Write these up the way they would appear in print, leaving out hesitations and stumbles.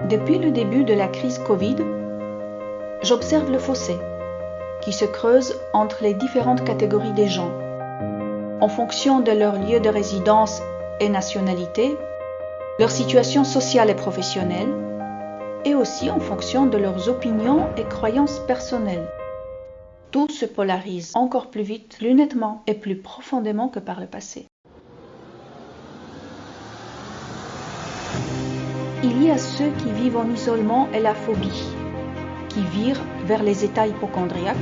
Depuis le début de la crise Covid, j'observe le fossé qui se creuse entre les différentes catégories des gens, en fonction de leur lieu de résidence et nationalité, leur situation sociale et professionnelle, et aussi en fonction de leurs opinions et croyances personnelles. Tout se polarise encore plus vite, plus nettement et plus profondément que par le passé. Il y a ceux qui vivent en isolement et la phobie, qui virent vers les états hypocondriaques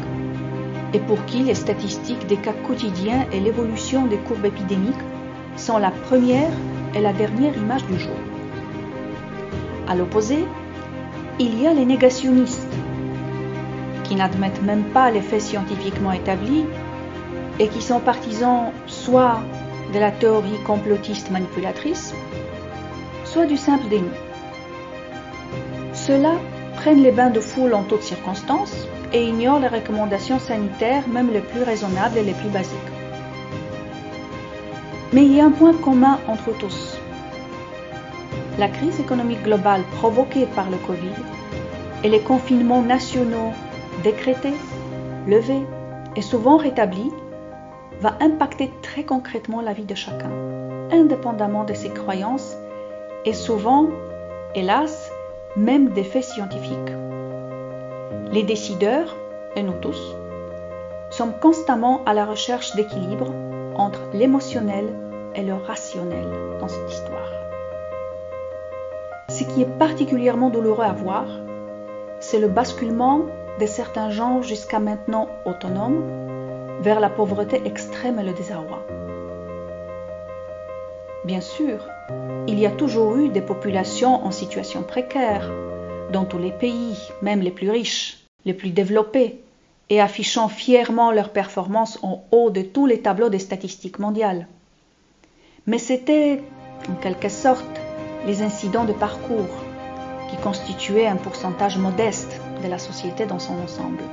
et pour qui les statistiques des cas quotidiens et l'évolution des courbes épidémiques sont la première et la dernière image du jour. À l'opposé, il y a les négationnistes, qui n'admettent même pas les faits scientifiquement établis et qui sont partisans soit de la théorie complotiste manipulatrice, soit du simple déni. Ceux-là prennent les bains de foule en toutes circonstances et ignorent les recommandations sanitaires, même les plus raisonnables et les plus basiques. Mais il y a un point commun entre tous. La crise économique globale provoquée par le Covid et les confinements nationaux décrétés, levés et souvent rétablis va impacter très concrètement la vie de chacun, indépendamment de ses croyances et souvent, hélas, même des faits scientifiques. Les décideurs, et nous tous, sommes constamment à la recherche d'équilibre entre l'émotionnel et le rationnel dans cette histoire. Ce qui est particulièrement douloureux à voir, c'est le basculement de certains gens jusqu'à maintenant autonomes vers la pauvreté extrême et le désarroi. Bien sûr, il y a toujours eu des populations en situation précaire, dans tous les pays, même les plus riches, les plus développés, et affichant fièrement leurs performances en haut de tous les tableaux des statistiques mondiales. Mais c'était, en quelque sorte, les incidents de parcours qui constituaient un pourcentage modeste de la société dans son ensemble.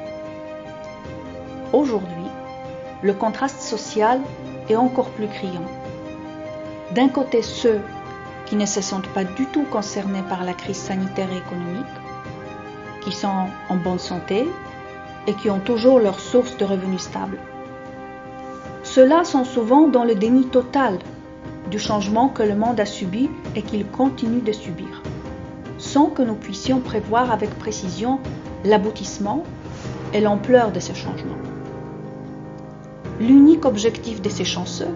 Aujourd'hui, le contraste social est encore plus criant. D'un côté, ceux qui ne se sentent pas du tout concernés par la crise sanitaire et économique, qui sont en bonne santé et qui ont toujours leur source de revenus stable. Ceux-là sont souvent dans le déni total du changement que le monde a subi et qu'il continue de subir, sans que nous puissions prévoir avec précision l'aboutissement et l'ampleur de ce changement. L'unique objectif de ces chanceux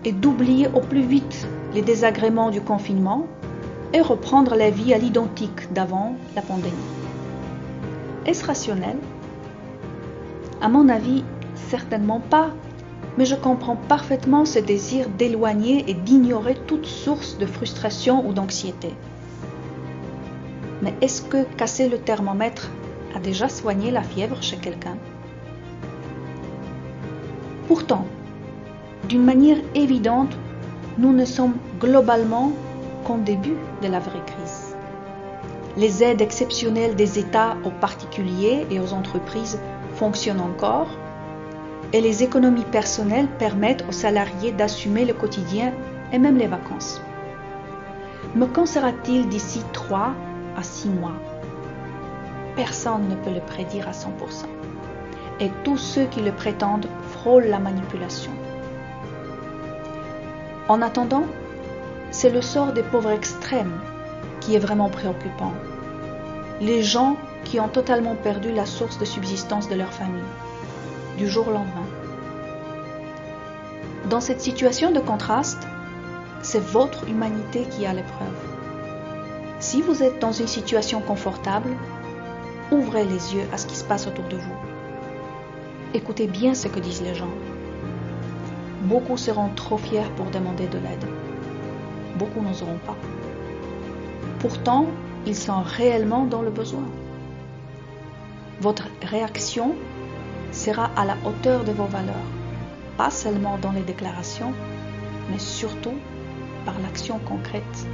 est d'oublier au plus vite les désagréments du confinement et reprendre la vie à l'identique d'avant la pandémie. Est-ce rationnel ? À mon avis, certainement pas, mais je comprends parfaitement ce désir d'éloigner et d'ignorer toute source de frustration ou d'anxiété. Mais est-ce que casser le thermomètre a déjà soigné la fièvre chez quelqu'un ? Pourtant, d'une manière évidente, nous ne sommes globalement qu'au début de la vraie crise. Les aides exceptionnelles des États aux particuliers et aux entreprises fonctionnent encore et les économies personnelles permettent aux salariés d'assumer le quotidien et même les vacances. Mais qu'en sera-t-il d'ici 3 à 6 mois ? Personne ne peut le prédire à 100%. Et tous ceux qui le prétendent frôlent la manipulation. En attendant, c'est le sort des pauvres extrêmes qui est vraiment préoccupant. Les gens qui ont totalement perdu la source de subsistance de leur famille, du jour au lendemain. Dans cette situation de contraste, c'est votre humanité qui est à l'épreuve. Si vous êtes dans une situation confortable, ouvrez les yeux à ce qui se passe autour de vous. Écoutez bien ce que disent les gens. Beaucoup seront trop fiers pour demander de l'aide. Beaucoup n'oseront pas. Pourtant, ils sont réellement dans le besoin. Votre réaction sera à la hauteur de vos valeurs, pas seulement dans les déclarations, mais surtout par l'action concrète